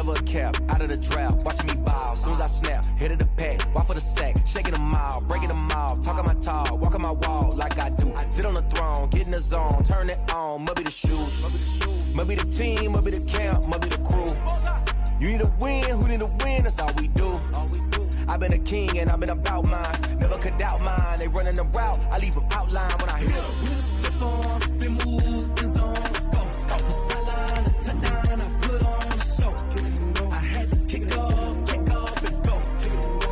never a cap, out of the draft, watching me ball. Soon as I snap, hit of the pack, walk for the sack, shaking them all, breaking them all, talking my talk, walking my wall like I do. Sit on the throne, get in the zone, turn it on, must be the shoes, must be the team, must be the camp, must be the crew. You need a win, who need a win, that's all we do. I've been a king and I've been about mine, never could doubt mine. They running the route, I leave them outline when I hit them. We just stiff on, spin move, in zone, let's go. The sideline, the touchdown, I put on the show. I had to kick off and go.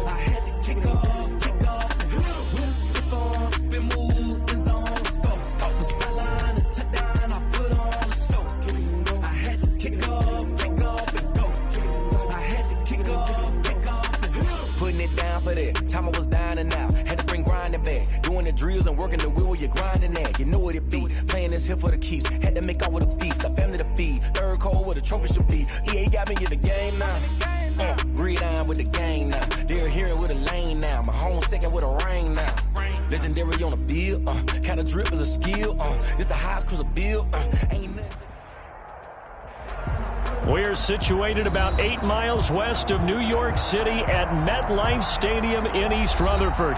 I had to kick off and go. We just stiff on, spin move, in zone, let's go. The sideline, the touchdown, I put on the show. I had to kick off and go. I had to kick off and go. Putting it down for that. Time I was down and out. Had to bring grinding back. Doing the drills and working the wheel where you're grinding at. You know what it be. Playing this here for the keeps. Had to make off with a feast. A family to feed. Third cold where the trophy should be. EA got me in the game now. Breathe on with the game now. They're here with a lane now. My home second with a rain now. Legendary on the field. Kind of drip is a skill. It's the highest cruiser bill. Ain't nothing. We're situated about 8 miles west of New York City at MetLife Stadium in East Rutherford.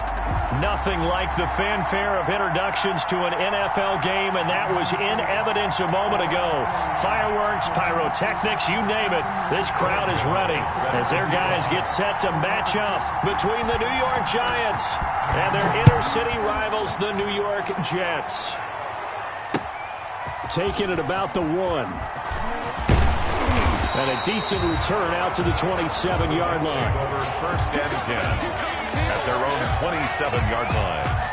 Nothing like the fanfare of introductions to an NFL game, and that was in evidence a moment ago. Fireworks, pyrotechnics, you name it. This crowd is ready as their guys get set to match up between the New York Giants and their inner-city rivals, the New York Jets. Taking it about the 1. And a decent return out to the 27-yard line. Over first and 10 at their own 27-yard line.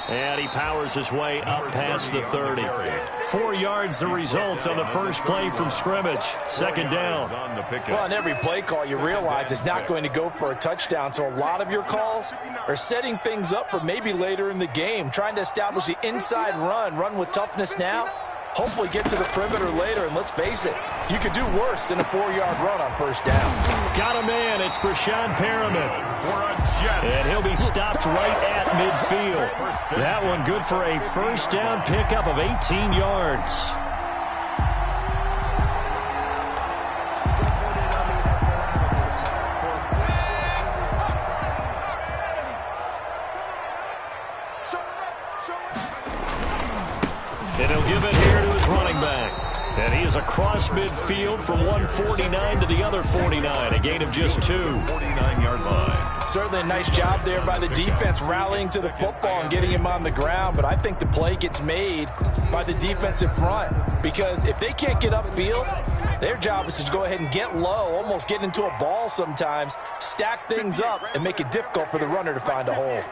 And he powers his way up past the 30. 4 yards the result on the first play from scrimmage. Second down. Well, on every play call, you realize it's not going to go for a touchdown. So a lot of your calls are setting things up for maybe later in the game, trying to establish the inside run with toughness now. Hopefully get to the perimeter later, and let's face it, you could do worse than a 4-yard run on first down. Got a man. It's Brashad Perriman. And he'll be stopped right at midfield. That one good for a first down pickup of 18 yards. And he'll give it here to his running back. And he is across midfield from 149 to the other 49. A gain of just 2. 49-yard line. Certainly a nice job there by the defense rallying to the football and getting him on the ground. But I think the play gets made by the defensive front. Because if they can't get upfield, their job is to go ahead and get low, almost get into a ball sometimes, stack things up, and make it difficult for the runner to find a hole.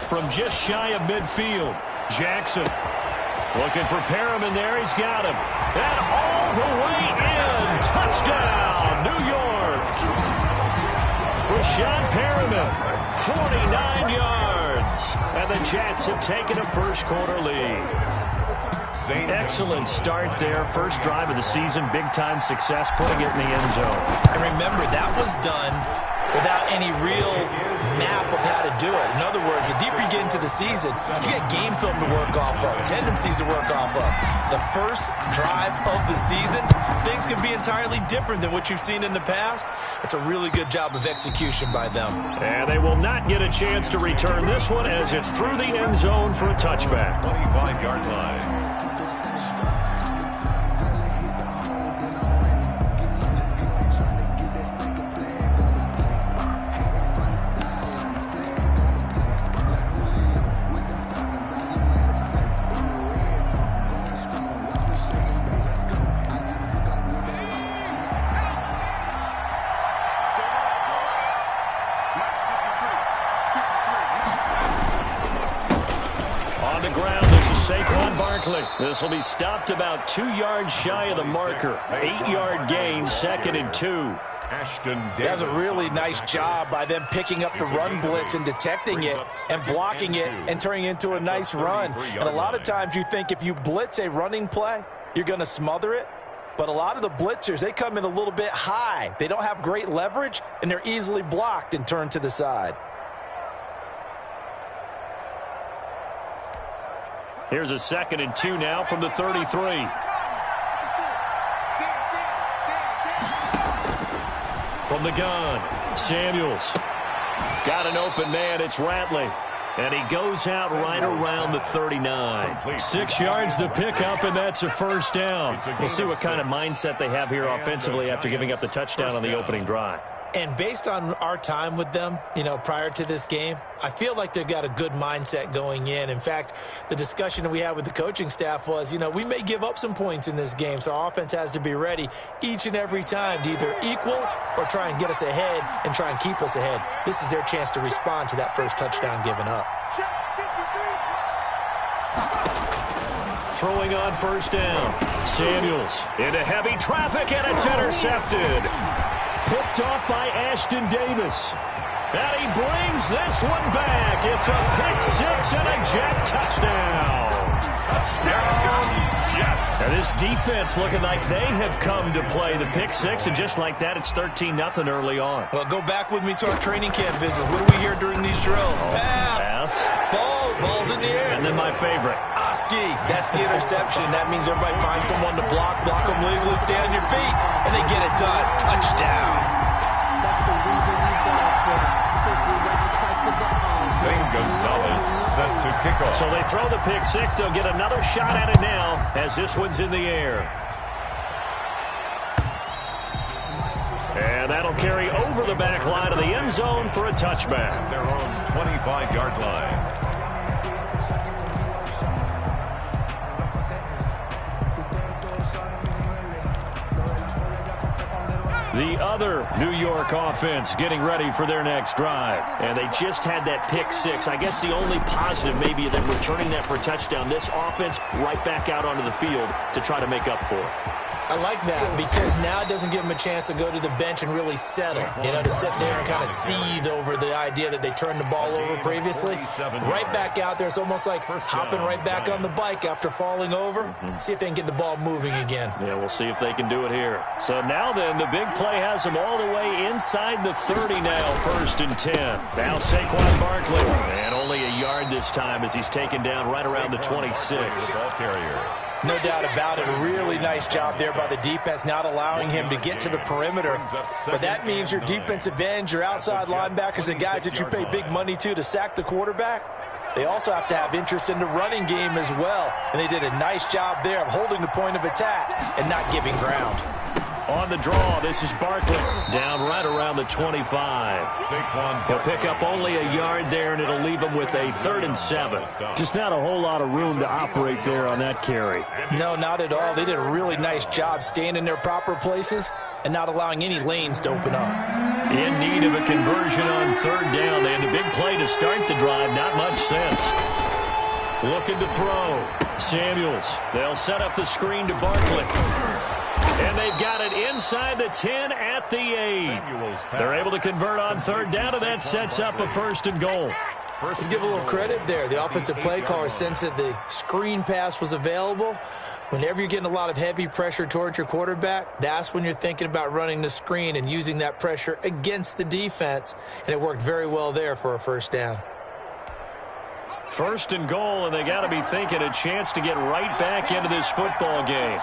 From just shy of midfield, Jackson looking for Perriman there. He's got him. And all the way in. Touchdown, New York. Brashad Perriman, 49 yards. And the Jets have taken a first-quarter lead. Excellent start there. First drive of the season. Big-time success, putting it in the end zone. And remember, that was done without any real map of how to do it. In other words, the deeper you get into the season, you get game film to work off of, tendencies to work off of. The first drive of the season, things can be entirely different than what you've seen in the past. It's a really good job of execution by them. And they will not get a chance to return this one as it's through the end zone for a touchback. 25-yard line. Saquon Barkley. This will be stopped about 2 yards shy of the marker. 8-yard gain, 2nd and 2. That's a really nice job by them picking up the run blitz and detecting it and blocking it and turning it into a nice run. And a lot of times you think if you blitz a running play, you're going to smother it. But a lot of the blitzers, they come in a little bit high. They don't have great leverage, and they're easily blocked and turned to the side. Here's a 2nd and 2 now from the 33. From the gun, Samuels. Got an open man, it's Ratley. And he goes out right around the 39. 6 yards the pickup, and that's a first down. We'll see what kind of mindset they have here offensively after giving up the touchdown on the opening drive. And based on our time with them, prior to this game, I feel like they've got a good mindset going in. In fact, the discussion that we had with the coaching staff was, we may give up some points in this game, so our offense has to be ready each and every time to either equal or try and get us ahead and try and keep us ahead. This is their chance to respond to that first touchdown given up. Throwing on first down. Samuels into heavy traffic, and it's intercepted. Picked off by Ashton Davis. And he brings this one back. It's a pick-6 and a jet touchdown. And this defense looking like they have come to play the pick-6, and just like that, it's 13-0 early on. Well, go back with me to our training camp visit. What do we hear during these drills? Pass. Ball's in the air. And then my favorite. Oski. That's the interception. That means everybody finds someone to block them legally, stand on your feet, and they get it done. Touchdown. Zane Gonzalez set to kick off. So they throw the pick-6. They'll get another shot at it now as this one's in the air. And that'll carry over the back line of the end zone for a touchback. Their own 25-yard line. The other New York offense getting ready for their next drive. And they just had that pick-6. I guess the only positive maybe that returning that for a touchdown. This offense right back out onto the field to try to make up for it. I like that because now it doesn't give them a chance to go to the bench and really settle, to sit there and kind of seethe over the idea that they turned the ball over previously. Right back out there. It's almost like hopping right back on the bike after falling over. See if they can get the ball moving again. Yeah, we'll see if they can do it here. So now then, the big play has them all the way inside the 30 now, 1st and 10. Now Saquon Barkley. And only a yard this time as he's taken down right around the 26. No doubt about it. A really nice job there by the defense, not allowing him to get to the perimeter. But that means your defensive ends, your outside linebackers, the guys that you pay big money to sack the quarterback, they also have to have interest in the running game as well. And they did a nice job there of holding the point of attack and not giving ground. On the draw, this is Barkley. Down right around the 25. He'll pick up only a yard there, and it'll leave him with a 3rd and 7. Just not a whole lot of room to operate there on that carry. No, not at all. They did a really nice job staying in their proper places and not allowing any lanes to open up. In need of a conversion on 3rd down. They had a big play to start the drive. Not much sense. Looking to throw. Samuels. They'll set up the screen to Barkley. And they've got it inside the 10 at the 8. They're able to convert on 3rd down, and that sets up a 1st and goal. Let's give a little credit there. The offensive play caller sensed that the screen pass was available. Whenever you're getting a lot of heavy pressure towards your quarterback, that's when you're thinking about running the screen and using that pressure against the defense. And it worked very well there for a 1st down. 1st and goal, and they got to be thinking a chance to get right back into this football game.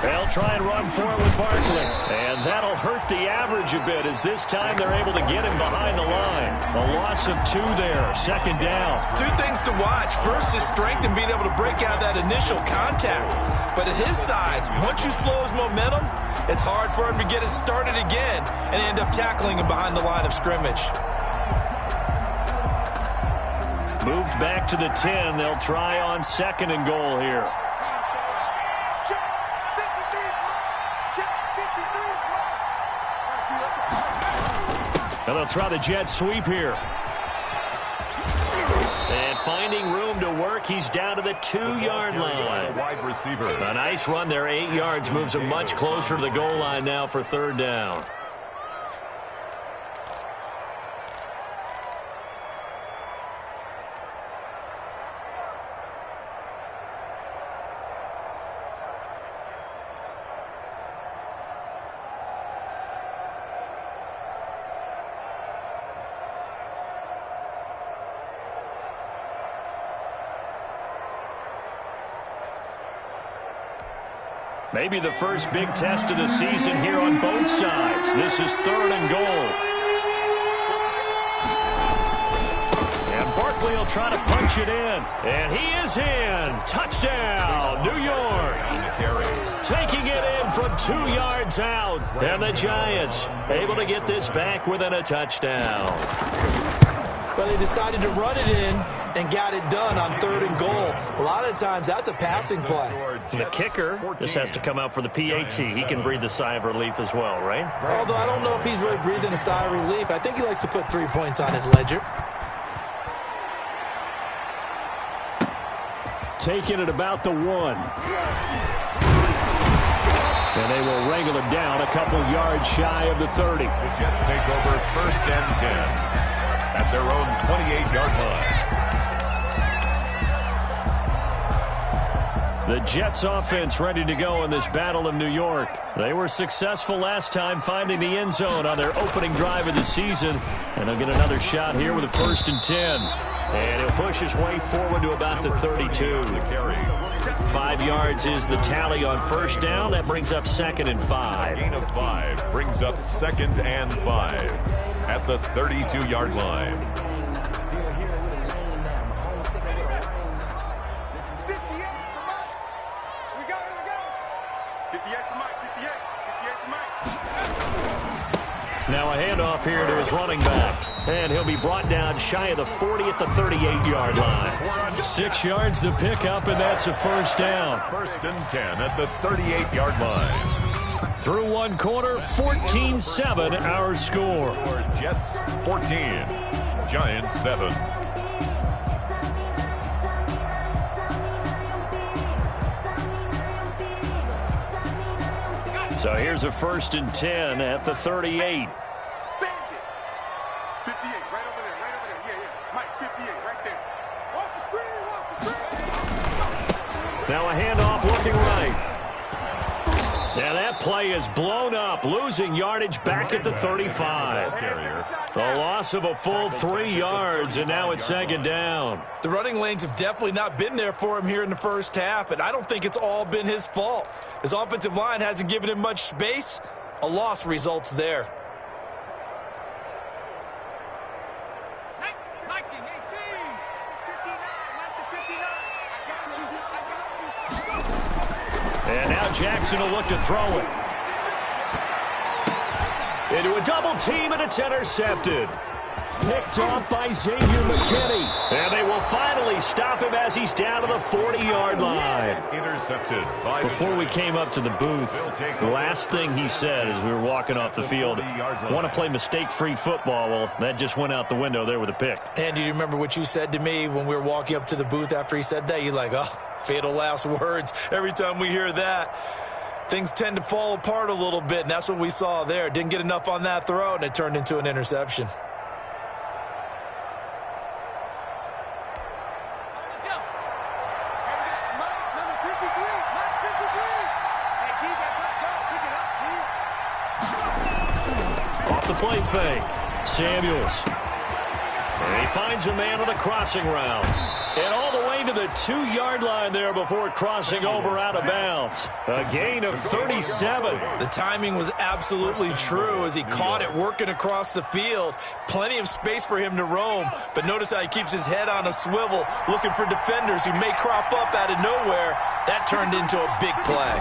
They'll try and run for it with Barkley. And that'll hurt the average a bit as this time they're able to get him behind the line. A loss of 2 there, 2nd down. 2 things to watch. First, his strength and being able to break out that initial contact. But at his size, once you slow his momentum, it's hard for him to get it started again and end up tackling him behind the line of scrimmage. Moved back to the 10. They'll try on 2nd and goal here. And they'll try the jet sweep here. And finding room to work, he's down to the 2-yard line. Wide receiver. A nice run there, 8 yards, moves him much closer to the goal line now for 3rd down. Maybe the first big test of the season here on both sides. This is 3rd and goal. And Barkley will try to punch it in. And he is in. Touchdown, New York. Taking it in from 2 yards out. And the Giants able to get this back within a touchdown. Well, they decided to run it in and got it done on 3rd and goal. A lot of times, that's a passing play. And the kicker just has to come out for the PAT. He can breathe a sigh of relief as well, right? Although I don't know if he's really breathing a sigh of relief. I think he likes to put 3 points on his ledger. Taking it about the 1. And they will wrangle him down a couple yards shy of the 30. The Jets take over 1st and 10 at their own 28-yard line. The Jets offense ready to go in this Battle of New York. They were successful last time finding the end zone on their opening drive of the season. And they'll get another shot here with a 1st and 10. And he'll push his way forward to about the 32. 5 yards is the tally on 1st down. That brings up 2nd and 5. Gain of 5 brings up 2nd and 5 at the 32-yard line. Now a handoff here to his running back. And he'll be brought down shy of the 40 at the 38-yard line. 6 yards to pick up, and that's a 1st down. 1st and 10 at the 38-yard line. Through one quarter, 14-7 our score. Jets 14, Giants 7. So here's a 1st and 10 at the 38. 58, right over there, right over there. Yeah. Mike, 58, right there. Watch the screen, watch the screen. Now a handoff looking right. And that play is blown up, losing yardage back at the 35. The loss of a full 3 yards, and now it's 2nd down. The running lanes have definitely not been there for him here in the 1st half, and I don't think it's all been his fault. His offensive line hasn't given him much space. A loss results there. And now Jackson will look to throw it. Into a double team, and it's intercepted. Picked off by Xavier McKinney. And they will finally stop him as he's down to the 40-yard line. Intercepted by Before we came up to the booth, the last thing he said as we were walking off the field, want to play mistake-free football. Well, that just went out the window there with a pick. And do you remember what you said to me when we were walking up to the booth after he said that? You're like, oh, fatal last words. Every time we hear that, things tend to fall apart a little bit, and that's what we saw there. Didn't get enough on that throw, and it turned into an interception. Off the play fake, Samuels. And he finds a man on the crossing route. And all the way to the 2-yard line there before crossing over out of bounds. A gain of 37. The timing was absolutely true as he caught it working across the field. Plenty of space for him to roam. But notice how he keeps his head on a swivel, looking for defenders who may crop up out of nowhere. That turned into a big play.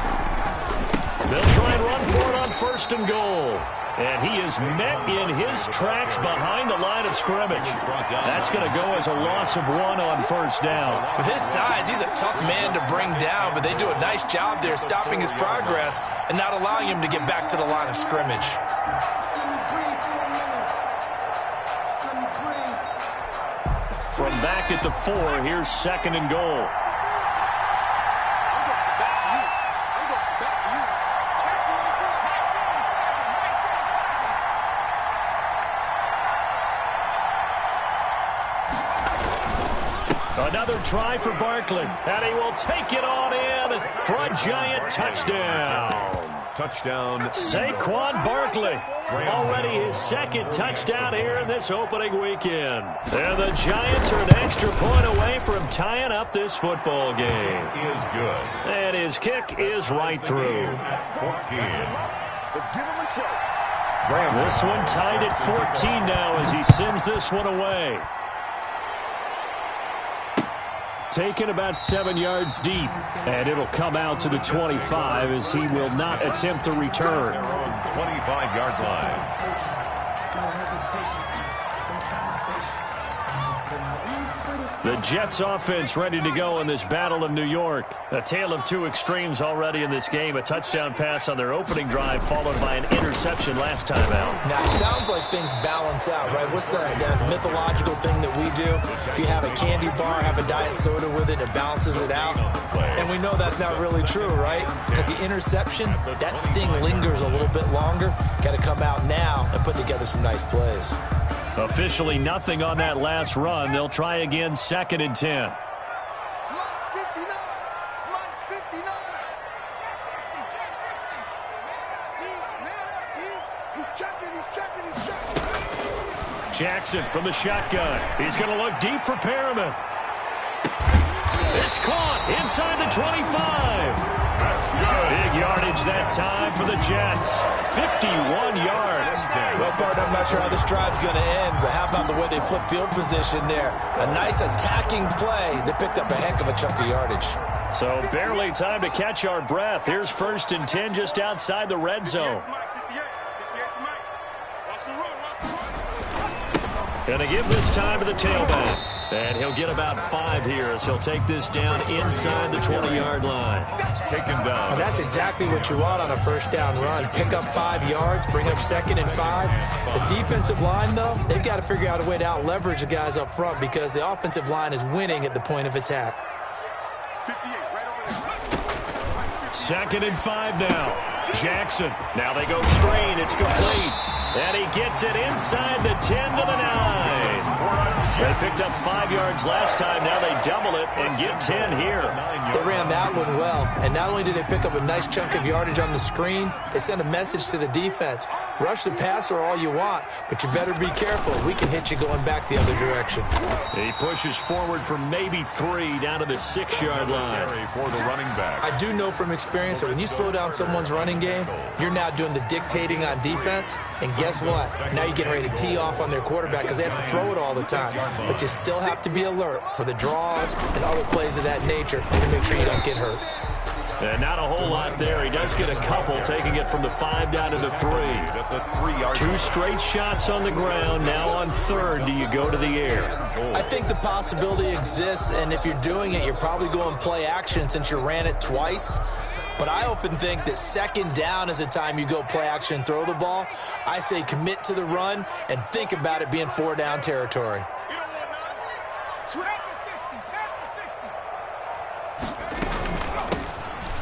They'll try and run for it on 1st and goal. And he is met in his tracks behind the line of scrimmage. That's going to go as a loss of 1 on 1st down. With his size, he's a tough man to bring down, but they do a nice job there stopping his progress and not allowing him to get back to the line of scrimmage. from back at the 4. Here's 2nd and goal. Another try for Barkley, and he will take it on in for a giant touchdown. Touchdown. Saquon Barkley, already his 2nd touchdown here in this opening weekend. And the Giants are an extra point away from tying up this football game. Is good. And his kick is right through. 14. Let's give him a show. This one tied at 14 now as he sends this one away. Taken about 7 yards deep, and it'll come out to the 25 as he will not attempt to return. 25-yard line. The Jets offense ready to go in this Battle of New York. A tale of two extremes already in this game. A touchdown pass on their opening drive followed by an interception last time out. Now, it sounds like things balance out, right? What's that mythological thing that we do? If you have a candy bar, have a diet soda with it, it balances it out. And we know that's not really true, right? Because the interception, that sting lingers a little bit longer. Got to come out now and put together some nice plays. Officially nothing on that last run. They'll try again 2nd and 10. Jackson from the shotgun. He's going to look deep for Perriman. It's caught inside the 25. That's good. Big yardage that time for the Jets. 51 yards. Well, partner, I'm not sure how this drive's going to end, but how about the way they flip field position there? A nice attacking play. They picked up a heck of a chunk of yardage. So barely time to catch our breath. Here's 1st and 10 just outside the red zone. Gonna give this time to the tailback. And he'll get about 5 here as he'll take this down inside the 20-yard line. Taken down. And that's exactly what you want on a 1st down run. Pick up 5 yards, bring up 2nd and 5. The defensive line, though, they've got to figure out a way to out-leverage the guys up front because the offensive line is winning at the point of attack. 2nd and 5 now. Jackson. Now they go straight. It's complete. And he gets it inside the 10 to the 9. They picked up 5 yards last time. Now they double it and get 10 here. They ran that one well. And not only did they pick up a nice chunk of yardage on the screen, they sent a message to the defense. Rush the passer all you want, but you better be careful. We can hit you going back the other direction. He pushes forward for maybe 3 down to the 6-yard line. For the running back. I do know from experience that when you slow down someone's running game, you're now doing the dictating on defense. And guess what? Now you're getting ready to tee off on their quarterback because they have to throw it all the time. But you still have to be alert for the draws and other plays of that nature to make sure you don't get hurt. And not a whole lot there. He does get a couple, taking it from the 5 down to the 3. 2 straight shots on the ground. Now on 3rd, do you go to the air? I think the possibility exists, and if you're doing it, you're probably going play action since you ran it twice. But I often think that 2nd down is the time you go play action and throw the ball. I say commit to the run and think about it being 4-down territory.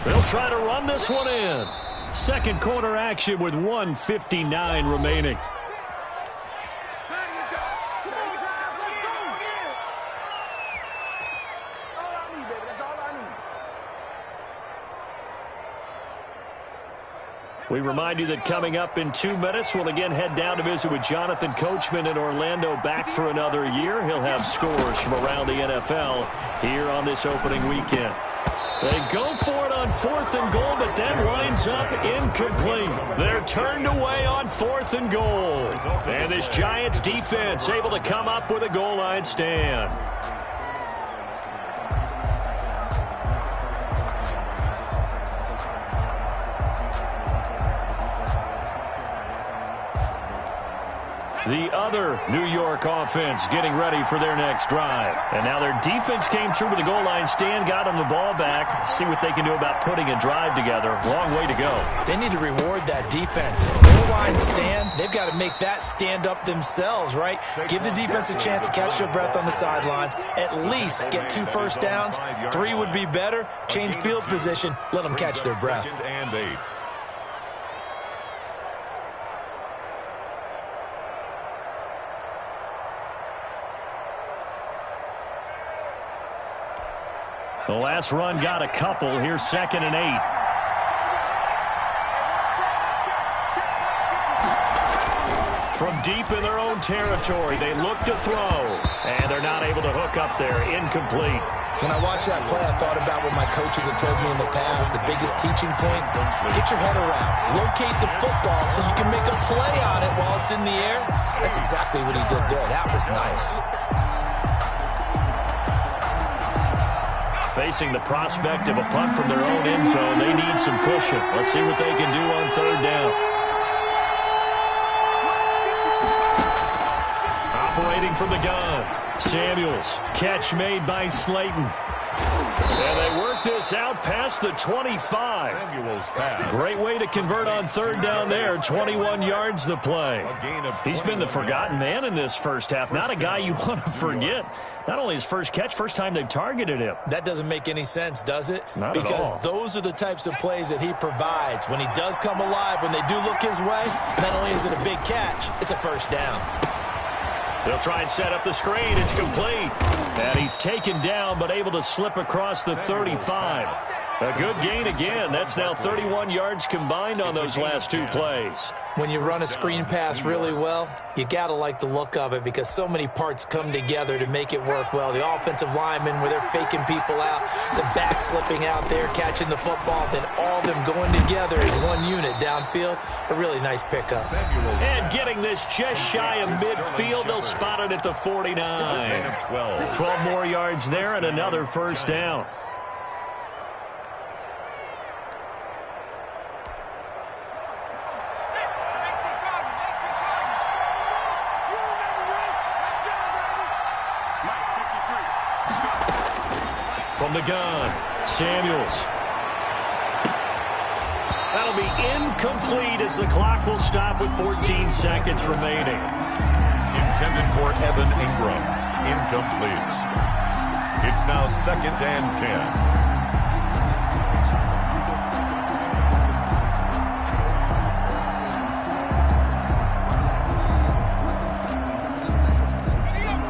They'll try to run this one in. 2nd quarter action with 1:59 remaining. We remind you that coming up in 2 minutes, we'll again head down to visit with Jonathan Coachman in Orlando, back for another year. He'll have scores from around the NFL here on this opening weekend. They go for it on 4th and goal, but that lines up incomplete. They're turned away on 4th and goal. And this Giants defense able to come up with a goal line stand. The other New York offense getting ready for their next drive. And now their defense came through with the goal line stand, got them the ball back. See what they can do about putting a drive together. Long way to go. They need to reward that defense. Goal line stand, they've got to make that stand up themselves, right? Give the defense a chance to catch their breath on the sidelines. At least get 2 first downs. 3 would be better. Change field position. Let them catch their breath. 2nd and 8. The last run got a couple. Here's 2nd and 8. From deep in their own territory, they look to throw, and they're not able to hook up there. Incomplete. When I watched that play, I thought about what my coaches have told me in the past. The biggest teaching point, get your head around. Locate the football so you can make a play on it while it's in the air. That's exactly what he did there. That was nice. Facing the prospect of a punt from their own end zone, they need some pushing. Let's see what they can do on 3rd down. Operating from the gun, Samuels. Catch made by Slayton. And they work this out past the 25. Samuels pass. Great way to convert on 3rd down there. 21 yards the play. He's been the forgotten man in this first half. Not a guy you want to forget. Not only his first catch, first time they've targeted him. That doesn't make any sense, does it? Not at all. Because those are the types of plays that he provides. When he does come alive, when they do look his way, not only is it a big catch, it's a first down. They'll try and set up the screen. It's complete. And he's taken down, but able to slip across the 35. A good gain again. That's now 31 yards combined on those last 2 plays. When you run a screen pass really well, you got to like the look of it because so many parts come together to make it work well. The offensive linemen where they're faking people out, the back slipping out there, catching the football, then all of them going together in one unit downfield. A really nice pickup. And getting this just shy of midfield, they'll spot it at the 49. 12 more yards there and another first down. From the gun, Samuels. That'll be incomplete as the clock will stop with 14 seconds remaining. Intended for Evan Ingram. Incomplete. It's now 2nd and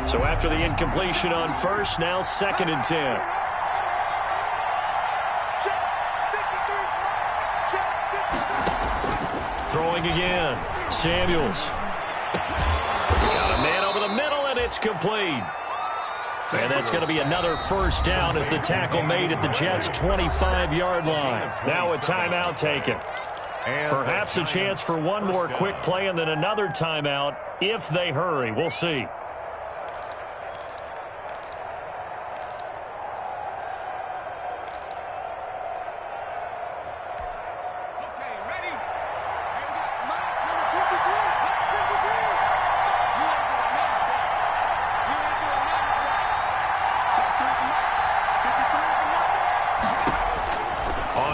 10. So after the incompletion on first, now 2nd and 10. Throwing again, Samuels. Got a man over the middle, and it's complete. And that's going to be another first down as the tackle made at the Jets' 25-yard line. Now a timeout taken. Perhaps a chance for one more quick play and then another timeout if they hurry. We'll see.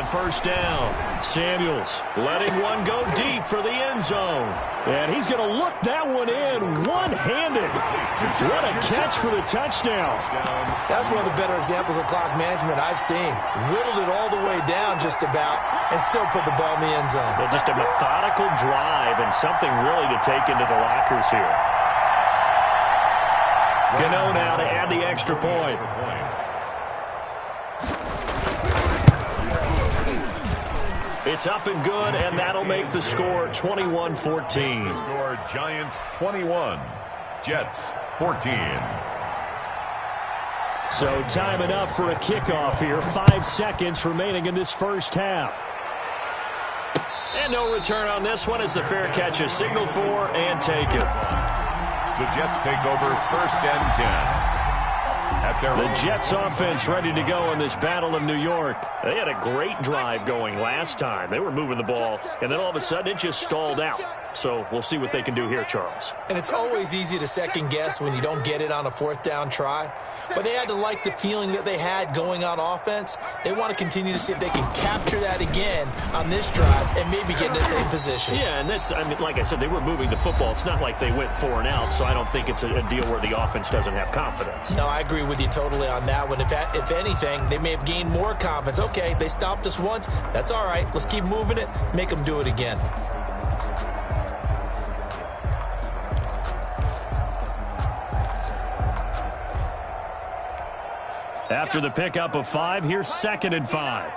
First down, Samuels letting one go deep for the end zone. And he's going to look that one in one-handed. What a catch for the touchdown. That's one of the better examples of clock management I've seen. Whittled it all the way down just about and still put the ball in the end zone. Well, just a methodical drive and something really to take into the lockers here. Gano now to add the extra point. It's up and good, and that'll make the score 21-14. Score Giants 21, Jets 14. So time enough for a kickoff here. 5 seconds remaining in this first half. And no return on this one as the fair catch is signaled for and taken. The Jets take over 1st and 10. The Jets offense ready to go in this Battle of New York. They had a great drive going last time. They were moving the ball, and then all of a sudden it just stalled out. So we'll see what they can do here, Charles. And it's always easy to second guess when you don't get it on a fourth down try. But they had to like the feeling that they had going on offense. They want to continue to see if they can capture that again on this drive and maybe get in the same position. Yeah, and that's, I mean, like I said, they were moving the football. It's not like they went 4 and out, so I don't think it's a deal where the offense doesn't have confidence. No, I agree with you totally on that one. If anything, they may have gained more confidence. Okay, they stopped us once. That's all right. Let's keep moving it. Make them do it again. After the pickup of 5, here's 2nd and 5.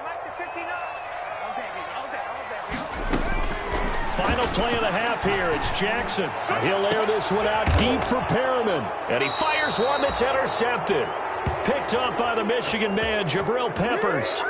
Final play of the half here. It's Jackson. He'll air this one out deep for Perriman. And he fires one that's intercepted. Picked up by the Michigan man, Jabril Peppers.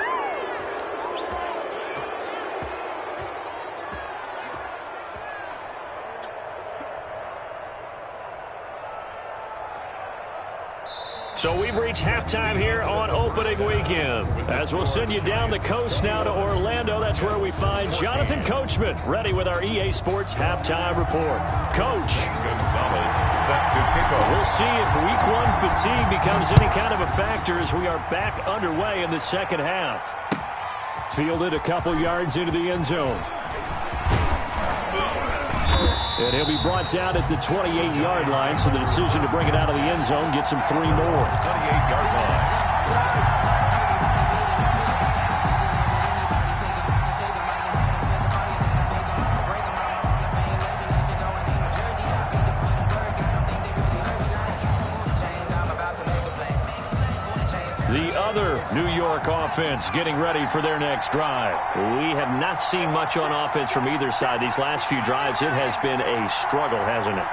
So we've reached halftime here on opening weekend. As we'll send you down the coast now to Orlando, that's where we find Jonathan Coachman, ready with our EA Sports halftime report. Coach. Gonzalez set to kick off. We'll see if week 1 fatigue becomes any kind of a factor as we are back underway in the second half. Fielded a couple yards into the end zone. And he'll be brought down at the 28-yard line, so the decision to bring it out of the end zone gets him 3 more. 28-yard line. The other New York offense getting ready for their next drive. We have not seen much on offense from either side these last few drives. It has been a struggle, hasn't it?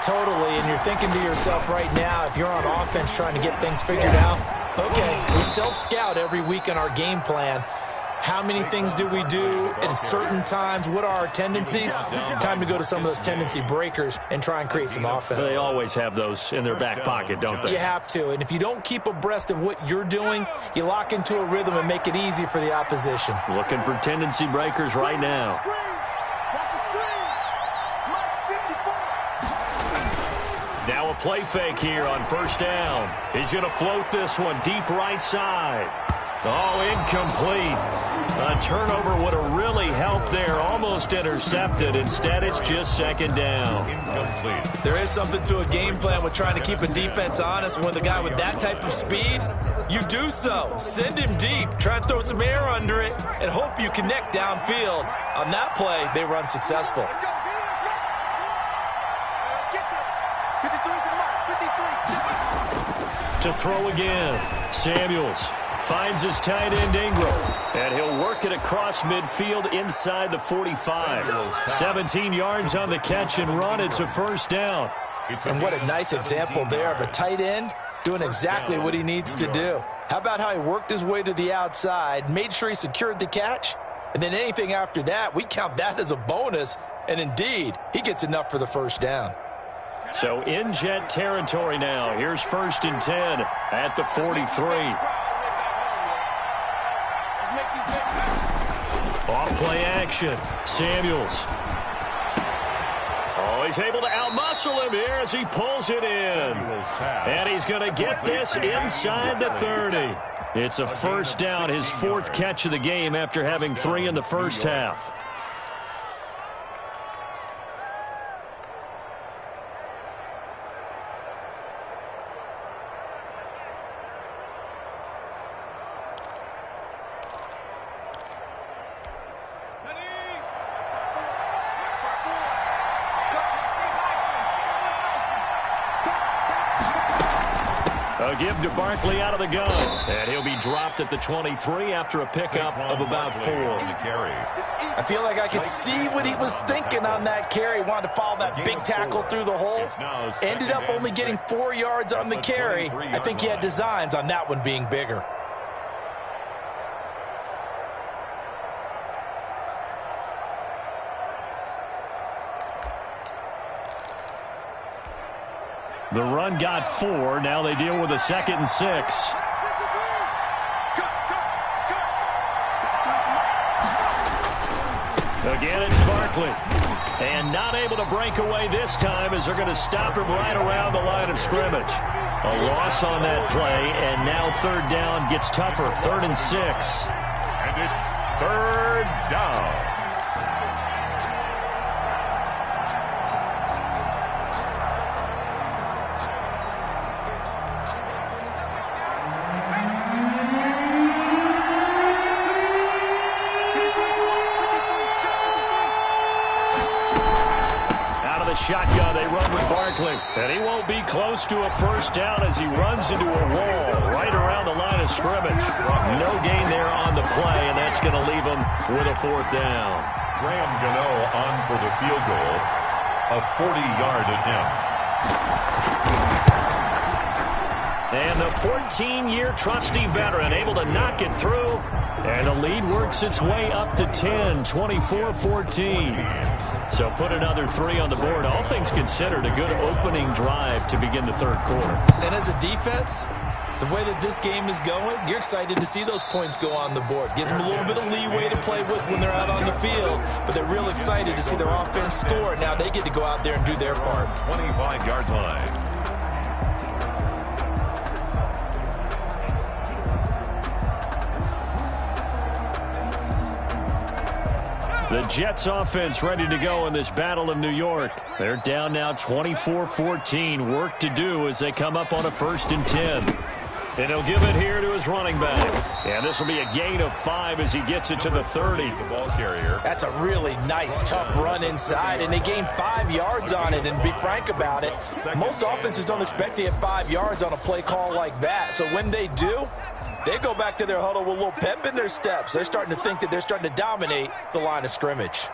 Totally, and you're thinking to yourself right now, if you're on offense trying to get things figured out, okay, we self-scout every week on our game plan. How many things do we do at certain times? What are our tendencies? Time to go to some of those tendency breakers and try and create some offense. They always have those in their back pocket, don't they? You have to, and if you don't keep abreast of what you're doing, you lock into a rhythm and make it easy for the opposition. Looking for tendency breakers right now. Now a play fake here on first down. He's going to float this one deep right side. Oh, incomplete. A turnover would have really helped there. Almost intercepted. Instead, it's just second down. Incomplete. There is something to a game plan with trying to keep a defense honest. When the guy with that type of speed, you do so. Send him deep. Try and throw some air under it and hope you connect downfield. On that play, they were unsuccessful. To throw again. Samuels. Finds his tight end Ingram, and he'll work it across midfield inside the 45. 17 yards on the catch and run. It's a first down. And what a nice example there of a tight end doing exactly what he needs to do. How about how he worked his way to the outside, made sure he secured the catch, and then anything after that, we count that as a bonus. And indeed, he gets enough for the first down. So in Jet territory now. Here's 1st and 10 at the 43. Off play action. Samuels. Oh, he's able to outmuscle him here as he pulls it in. And he's going to get this inside the 30. It's a first down, his 4th catch of the game after having 3 in the first half. A give to Barkley out of the gun. And he'll be dropped at the 23 after a pickup of about 4. I feel like I could see what he was thinking on that carry. Wanted to follow that big tackle through the hole. Ended up only getting 4 yards on the carry. I think he had designs on that one being bigger. The run got 4. Now they deal with a 2nd and 6. Again, it's Barkley. And not able to break away this time as they're going to stop him right around the line of scrimmage. A loss on that play, and now third down gets tougher. 3rd and 6. And it's 3rd down. Shotgun, they run with Barkley. And he won't be close to a first down as he runs into a wall right around the line of scrimmage. No gain there on the play, and that's going to leave him with a 4th down. Graham Gano on for the field goal. A 40-yard attempt. And the 14-year trusty veteran able to knock it through. And the lead works its way up to 10, 24-14. So put another 3 on the board. All things considered, a good opening drive to begin the 3rd quarter. And as a defense, the way that this game is going, you're excited to see those points go on the board. Gives them a little bit of leeway to play with when they're out on the field, but they're real excited to see their offense score. Now they get to go out there and do their part. 25-yard line. The Jets offense ready to go in this Battle of New York. They're down now 24-14. Work to do as they come up on a 1st and 10. And he'll give it here to his running back. And this will be a gain of 5 as he gets it to the 30. The ball carrier. That's a really nice, tough run inside, and they gained 5 yards on it. And to be frank about it, most offenses don't expect to get 5 yards on a play call like that. So when they do, they go back to their huddle with a little pep in their steps. They're starting to think that they're starting to dominate the line of scrimmage.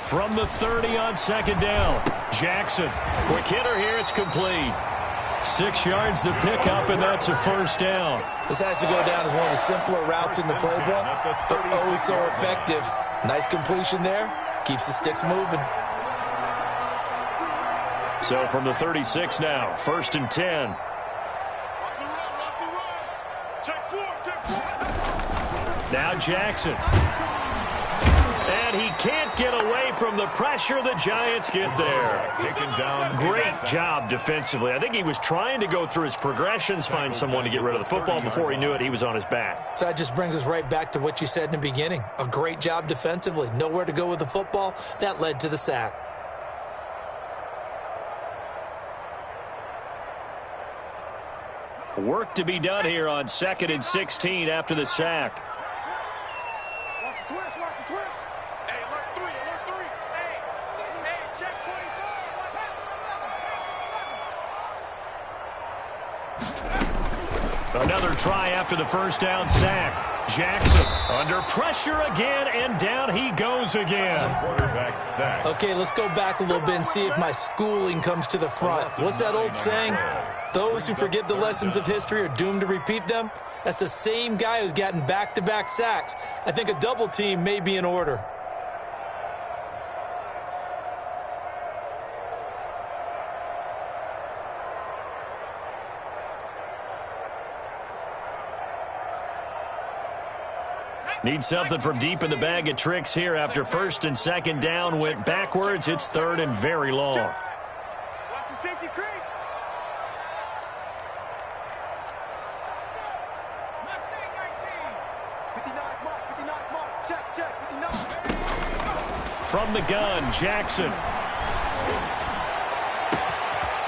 From the 30 on 2nd down, Jackson. Quick hitter here, it's complete. 6 yards the pickup, and that's a 1st down. This has to go down as one of the simpler routes in the playbook, but oh so effective. Nice completion there. Keeps the sticks moving. So from the 36 now, 1st and 10. Now Jackson. And he can't get away from the pressure. The Giants get there. Taken down. Great job defensively. I think he was trying to go through his progressions, find someone to get rid of the football. Before he knew it, he was on his back. So that just brings us right back to what you said in the beginning. A great job defensively. Nowhere to go with the football. That led to the sack. Work to be done here on 2nd and 16 after the sack. Watch the twist, watch the twist. Hey, alert 3, alert 3. Hey, check 24. Another try after the 1st down sack. Jackson under pressure again, and down he goes again. Quarterback sack. Okay, let's go back a little bit and see if my schooling comes to the front. What's that old saying? Those who forget the lessons of history are doomed to repeat them. That's the same guy who's gotten back-to-back sacks. I think a double team may be in order. Need something from deep in the bag of tricks here after 1st and 2nd down went backwards. It's 3rd and very long. Watch the safety creep. From the gun, Jackson.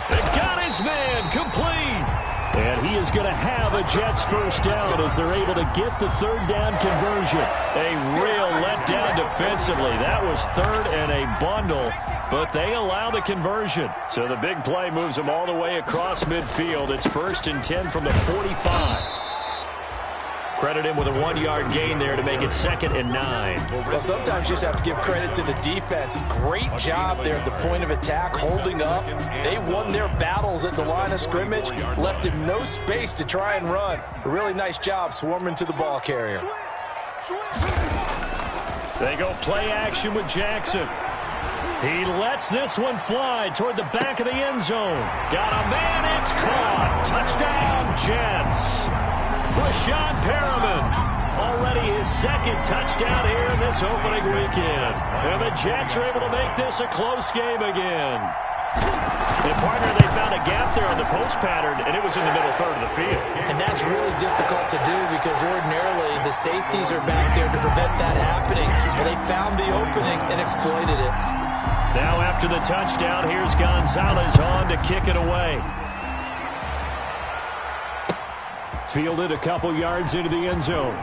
They got his man complete. And he is going to have a Jets 1st down as they're able to get the 3rd down conversion. A real letdown defensively. That was 3rd and a bundle, but they allow the conversion. So the big play moves them all the way across midfield. It's 1st and 10 from the 45. Credit him with a 1-yard gain there to make it 2nd and 9. Well, sometimes you just have to give credit to the defense. Great job there at the point of attack, holding up. They won their battles at the line of scrimmage, left him no space to try and run. A really nice job swarming to the ball carrier. They go play action with Jackson. He lets this one fly toward the back of the end zone. Got a man, it's caught. Touchdown, Jets. Brashad Perriman. Already his second touchdown here in this opening weekend. And the Jets are able to make this a close game again. And partner, they found a gap there on the post pattern, and it was in the middle third of the field. And that's really difficult to do because ordinarily the safeties are back there to prevent that happening. But they found the opening and exploited it. Now after the touchdown, here's Gonzalez on to kick it away. Fielded a couple yards into the end zone.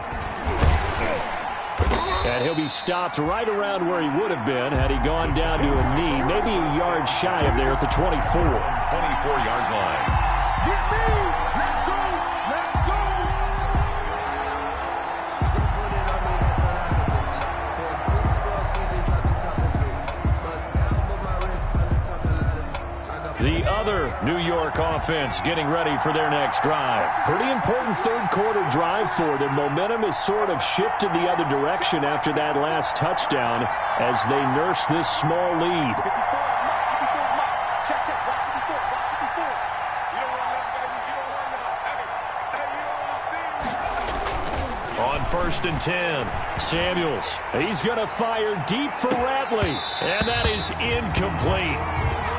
And he'll be stopped right around where he would have been had he gone down to a knee, maybe a yard shy of there at the 24. 24-yard line. Get me! Let's go! Let's go! The other New York offense getting ready for their next drive. Pretty important third-quarter drive for them. Momentum has sort of shifted the other direction after that last touchdown as they nurse this small lead. Check, check. Block 54. Block 54. You don't want none, baby. You don't want none. Hey, you don't want to see. On 1st and 10, Samuels. He's going to fire deep for Ratley. And that is incomplete.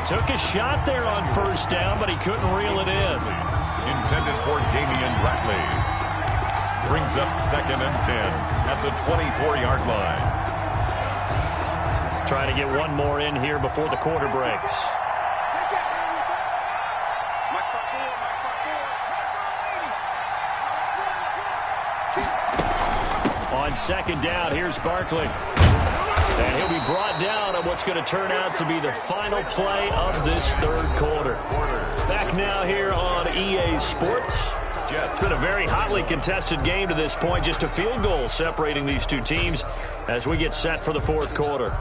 Took a shot there on 1st down, but he couldn't reel it in. Intended for Damian Ratley. Brings up 2nd and 10 at the 24-yard line. Trying to get one more in here before the quarter breaks. On 2nd down, here's Barkley. And he'll be brought down on what's going to turn out to be the final play of this third quarter. Back now here on EA Sports. It's been a very hotly contested game to this point. Just a field goal separating these two teams as we get set for the fourth quarter.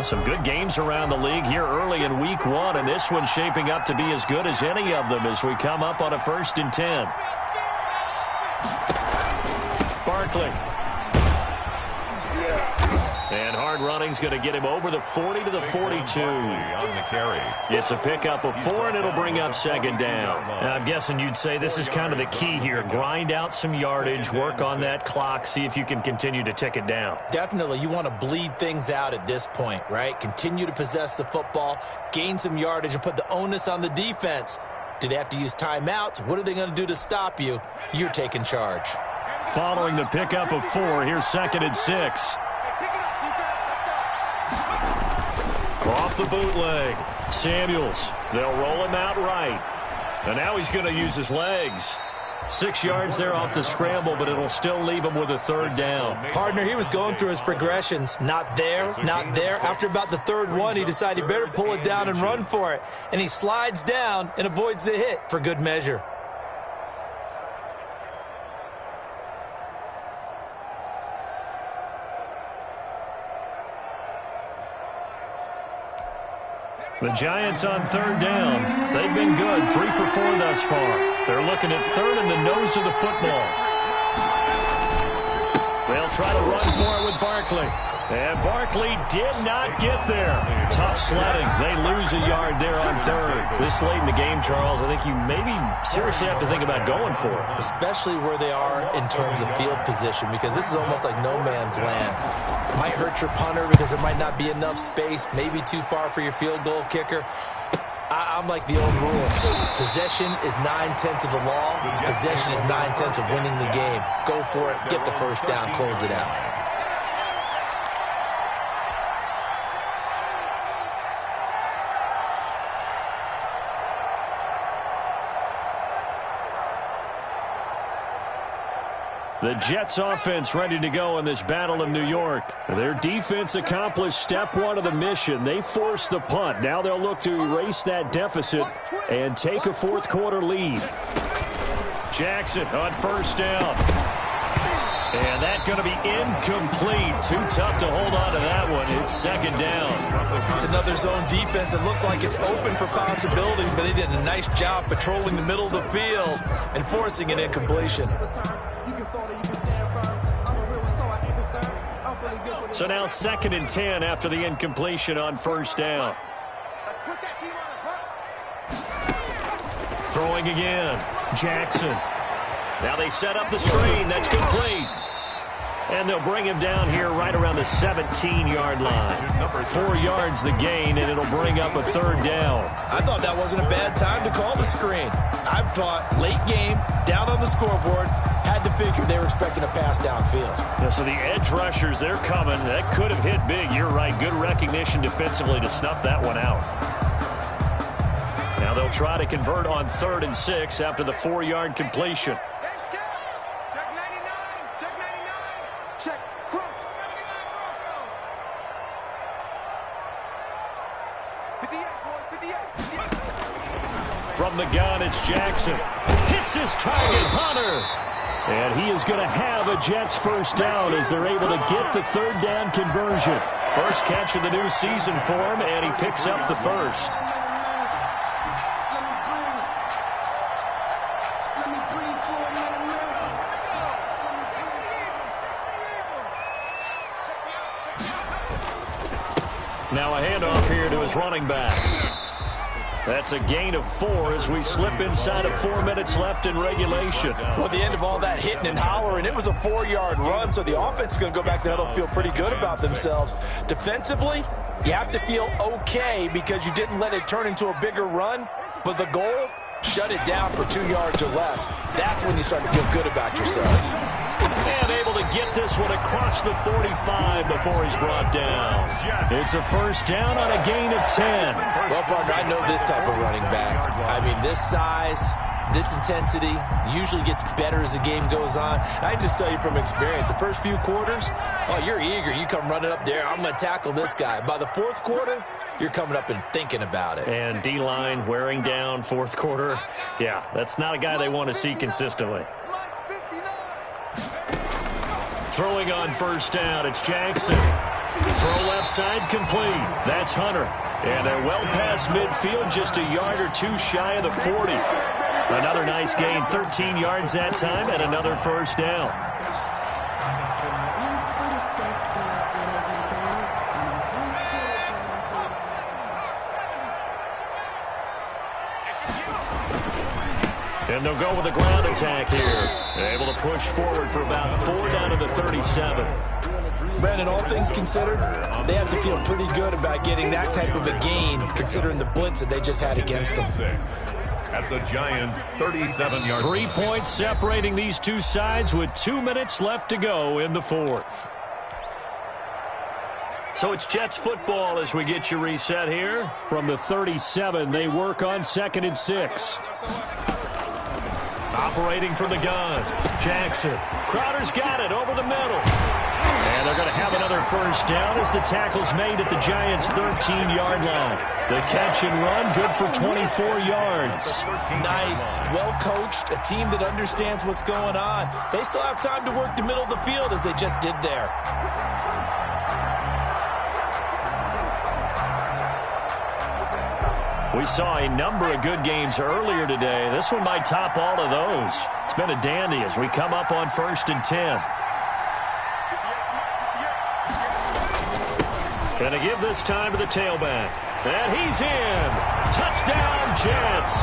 Some good games around the league here early in week one, and this one's shaping up to be as good as any of them as we come up on a 1st and 10. Barkley. And hard running's going to get him over the 40 to the 42. On the carry. It's a pickup of 4, and it'll bring up 2nd down. Now, I'm guessing you'd say this is kind of the key here. Grind out some yardage, work on that clock, see if you can continue to tick it down. Definitely, you want to bleed things out at this point, right? Continue to possess the football, gain some yardage, and put the onus on the defense. Do they have to use timeouts? What are they going to do to stop you? You're taking charge. Following the pickup of 4, here's 2nd and 6. Off the bootleg. Samuels. They'll roll him out right. And now he's going to use his legs. 6 yards there off the scramble, but it'll still leave him with a 3rd down. Partner, he was going through his progressions. Not there, not there. After about the 3rd one, he decided he better pull it down and run for it. And he slides down and avoids the hit for good measure. The Giants on 3rd down. They've been good, 3 for 4 thus far. They're looking at 3rd in the nose of the football. They'll try to run for it with Barkley. And Barkley did not get there. Tough sledding. They lose a yard there on 3rd. This late in the game, Charles, I think you maybe seriously have to think about going for it. Especially where they are in terms of field position, because this is almost like no man's land. Might hurt your punter because there might not be enough space, maybe too far for your field goal kicker. I'm like the old rule. Possession is 9/10 of the law. Possession is 9/10 of winning the game. Go for it. Get the 1st down. Close it out. The Jets offense ready to go in this Battle of New York. Their defense accomplished step 1 of the mission. They forced the punt. Now they'll look to erase that deficit and take a fourth quarter lead. Jackson on 1st down. And that's going to be incomplete. Too tough to hold on to that one. It's 2nd down. It's another zone defense that looks like it's open for possibilities, but they did a nice job patrolling the middle of the field and forcing an incompletion. So now 2nd and 10 after the incompletion on 1st down. Let's put that team on the hunt. Throwing again. Jackson. Now they set up the screen. That's complete. And they'll bring him down here right around the 17-yard line. 4 yards the gain, and it'll bring up a third down. I thought that wasn't a bad time to call the screen. I thought late game, down on the scoreboard, had to figure they were expecting a pass downfield. Yeah, so the edge rushers, they're coming. That could have hit big. You're right. Good recognition defensively to snuff that one out. Now they'll try to convert on 3rd and 6 after the 4-yard completion. From the gun, it's Jackson. Hits his target, Hunter. And he is going to have a Jets first down as they're able to get the 3rd down conversion. First catch of the new season for him, and he picks up the first. Now a handoff here to his running back. That's a gain of 4 as we slip inside of 4 minutes left in regulation. Well, at the end of all that hitting and hollering, it was a 4-yard run, so the offense is going to go back to the huddle and feel pretty good about themselves. Defensively, you have to feel okay because you didn't let it turn into a bigger run, but the goal, shut it down for 2 yards or less. That's when you start to feel good about yourselves. And able to get this one across the 45 before he's brought down. It's a first down on a gain of 10. Well, partner, I know this type of running back. I mean, this size, this intensity usually gets better as the game goes on. I just tell you from experience, the first few quarters, oh, you're eager. You come running up there, I'm going to tackle this guy. By the 4th quarter, you're coming up and thinking about it. And D-line wearing down 4th quarter. Yeah, that's not a guy they want to see consistently. Throwing on first down, it's Jackson. Throw left side complete. That's Hunter. And they're well past midfield, just a yard or 2 shy of the 40. Another nice gain, 13 yards that time, and another first down. And they'll go with a ground attack here. They're able to push forward for about 4 down to the 37. Brandon, all things considered, they have to feel pretty good about getting that type of a gain, considering the blitz that they just had against them. At the Giants' 37-yard 3 points separating these two sides with 2 minutes left to go in the 4th. So it's Jets football as we get you reset here. From the 37, they work on 2nd and 6. Operating from the gun, Jackson. Crowder's got it over the middle. And they're going to have another first down as the tackle's made at the Giants' 13-yard line. The catch and run, good for 24 yards. Nice, well-coached, a team that understands what's going on. They still have time to work the middle of the field as they just did there. We saw a number of good games earlier today. This one might top all of those. It's been a dandy as we come up on 1st and 10. Going to give this time to the tailback. And he's in. Touchdown, Jets.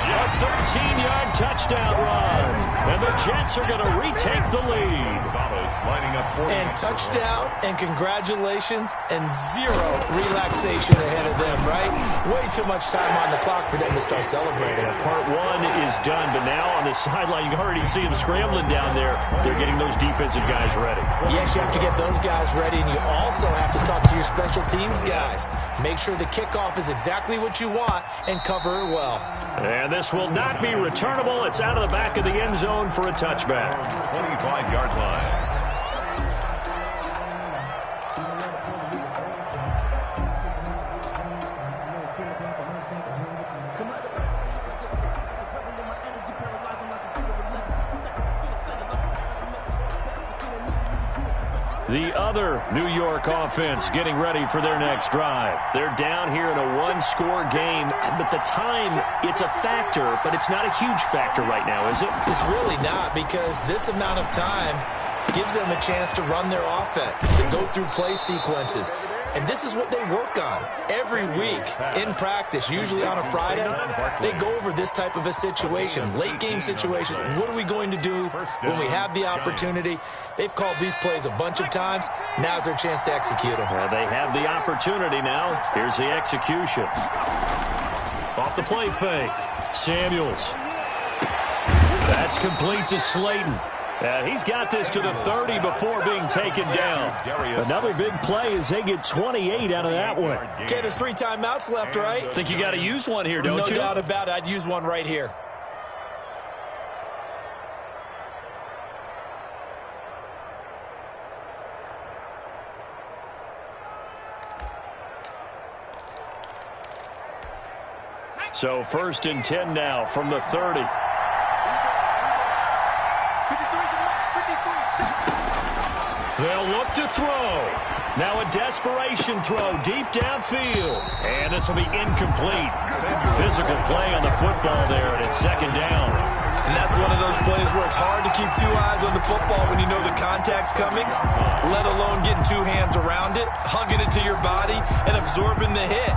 A 13-yard touchdown run. And the Jets are going to retake the lead. And touchdown, and congratulations, and 0 relaxation ahead of them, right? Way too much time on the clock for them to start celebrating. Part 1 is done, but now on the sideline, you can already see them scrambling down there. They're getting those defensive guys ready. Yes, you have to get those guys ready, and you also have to talk to your special teams guys. Make sure the kickoff is exactly what you want and cover it well. And this will not be returnable. It's out of the back of the end zone for a touchback. 25-yard line. The other New York offense getting ready for their next drive. They're down here in a 1-score game, but the time, it's a factor, but it's not a huge factor right now, is it? It's really not, because this amount of time, gives them a chance to run their offense, to go through play sequences. And this is what they work on every week in practice, usually on a Friday. They go over this type of a situation, late-game situation. What are we going to do when we have the opportunity? They've called these plays a bunch of times. Now's their chance to execute them. Well, they have the opportunity now. Here's the execution. Off the play fake. Samuels. That's complete to Slayton. And he's got this to the 30 before being taken down. Another big play as they get 28 out of that one. Okay, there's 3 timeouts left, right? Think you got to use one here, don't you? No doubt about it. I'd use one right here. So 1st and 10 now from the 30. They'll look to throw. Now a desperation throw deep downfield. And this will be incomplete. Physical play on the football there, and it's 2nd down. And that's one of those plays where it's hard to keep 2 eyes on the football when you know the contact's coming, let alone getting 2 hands around it, hugging it to your body, and absorbing the hit,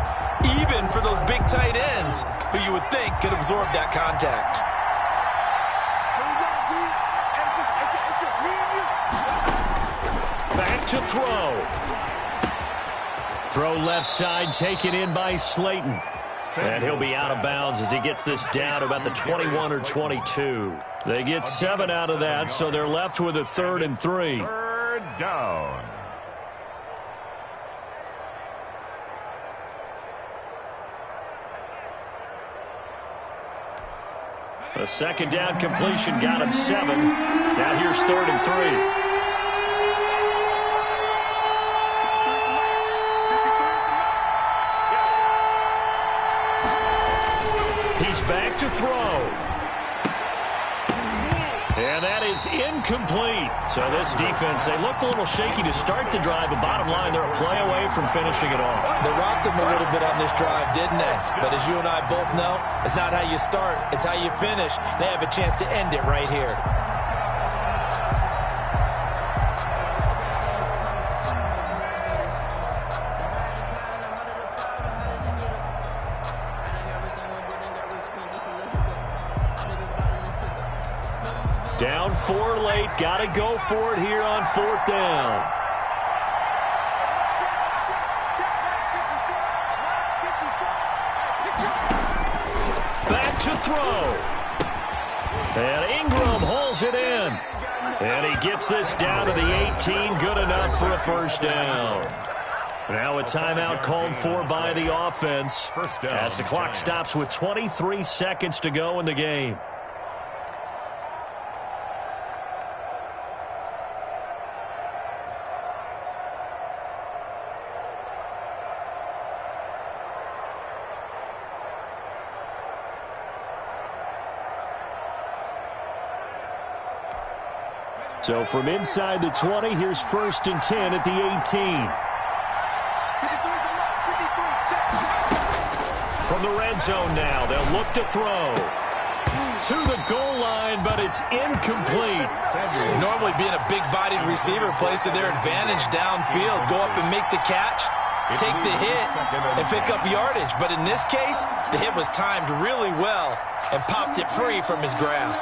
even for those big tight ends who you would think could absorb that contact. Back to throw. Throw left side, taken in by Slayton. And he'll be out of bounds as he gets this down about the 21 or 22. They get 7 out of that, so they're left with a 3rd and 3. 3rd down. A 2nd down completion got him 7. Now here's 3rd and 3. Back to throw. And that is incomplete. So this defense, they looked a little shaky to start the drive, but bottom line, they're a play away from finishing it off. They rocked them a little bit on this drive, didn't they? But as you and I both know, it's not how you start, it's how you finish. They have a chance to end it right here. Down 4 late. Got to go for it here on 4th down. Back to throw. And Ingram holds it in. And he gets this down to the 18. Good enough for a 1st down. Now a timeout called for by the offense as the clock stops with 23 seconds to go in the game. So from inside the 20, here's 1st and 10 at the 18. From the red zone now, they'll look to throw. To the goal line, but it's incomplete. Normally being a big-bodied receiver plays to their advantage downfield. Go up and make the catch, take the hit, and pick up yardage. But in this case, the hit was timed really well and popped it free from his grasp.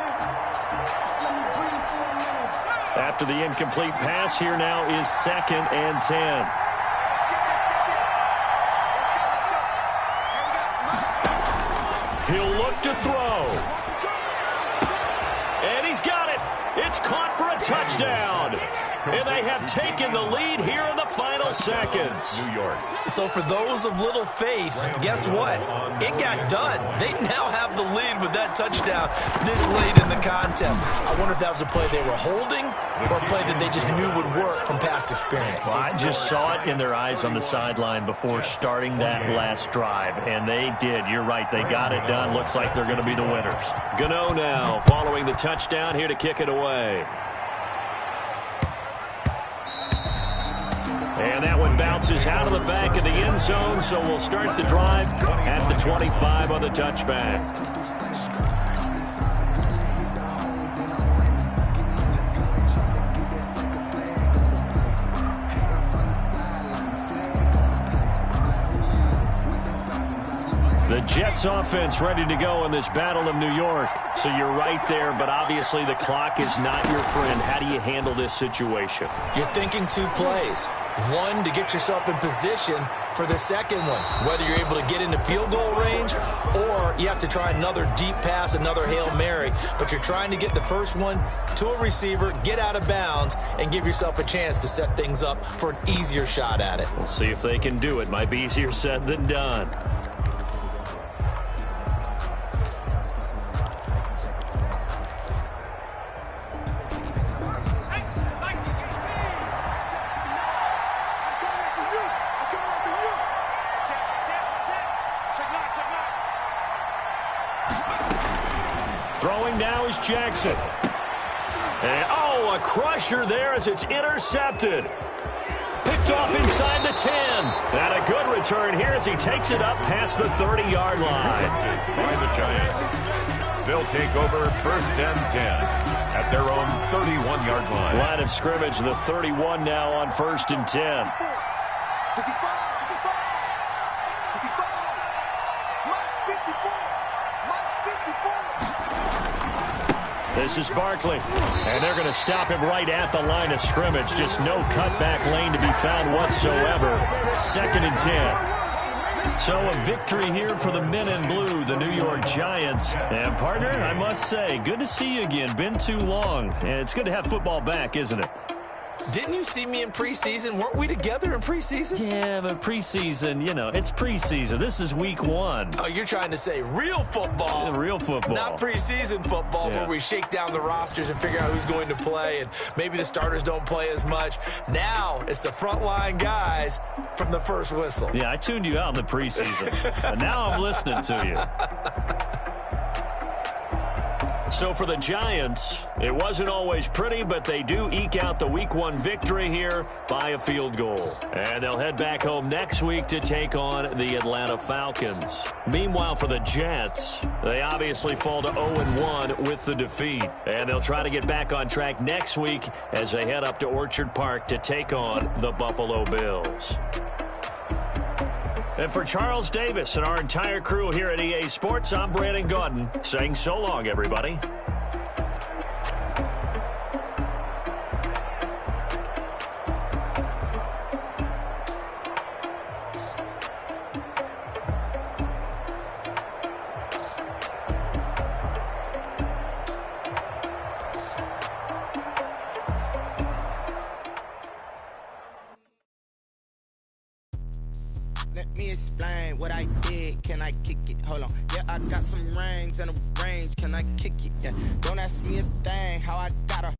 After the incomplete pass, here now is 2nd and 10. He'll look to throw. And he's got it. It's caught for a touchdown. And they have taken the lead here in the final seconds. New York. So for those of little faith, guess what? It got done. They now have the lead with that touchdown this late in the contest. I wonder if that was a play they were holding or a play that they just knew would work from past experience. Well, I just saw it in their eyes on the sideline before starting that last drive, and they did. You're right. They got it done. Looks like they're going to be the winners. Gano now following the touchdown here to kick it away. And that one bounces out of the back of the end zone, so we'll start the drive at the 25 on the touchback. Jets offense ready to go in this Battle of New York. So you're right there, but obviously the clock is not your friend. How do you handle this situation? You're thinking 2 plays. One, to get yourself in position for the second one, whether you're able to get into field goal range or you have to try another deep pass, another Hail Mary. But you're trying to get the first one to a receiver, get out of bounds, and give yourself a chance to set things up for an easier shot at it. We'll see if they can do it. Might be easier said than done. Throwing now is Jackson. And, oh, a crusher there as it's intercepted. Picked off inside the 10. And a good return here as he takes it up past the 30-yard line. By the Giants. They'll take over 1st and 10 at their own 31-yard line. Line of scrimmage, the 31 now on 1st and 10. This is Barkley, and they're going to stop him right at the line of scrimmage. Just no cutback lane to be found whatsoever. 2nd and 10. So a victory here for the men in blue, the New York Giants. And, partner, I must say, good to see you again. Been too long. And it's good to have football back, isn't it? Didn't you see me in preseason? Weren't we together in preseason? Yeah, but preseason, you know, it's preseason. This is week 1. Oh, you're trying to say real football. Real football. Not preseason football where we shake down the rosters and figure out who's going to play, and maybe the starters don't play as much. Now it's the frontline guys from the first whistle. Yeah, I tuned you out in the preseason. But now I'm listening to you. So for the Giants, it wasn't always pretty, but they do eke out the Week 1 victory here by a field goal. And they'll head back home next week to take on the Atlanta Falcons. Meanwhile, for the Jets, they obviously fall to 0-1 with the defeat. And they'll try to get back on track next week as they head up to Orchard Park to take on the Buffalo Bills. And for Charles Davis and our entire crew here at EA Sports, I'm Brandon Gaudin saying so long, everybody. Let me explain what I did. Can I kick it? Hold on. Yeah, I got some rings and a range. Can I kick it? Yeah. Don't ask me a thing. How I got her.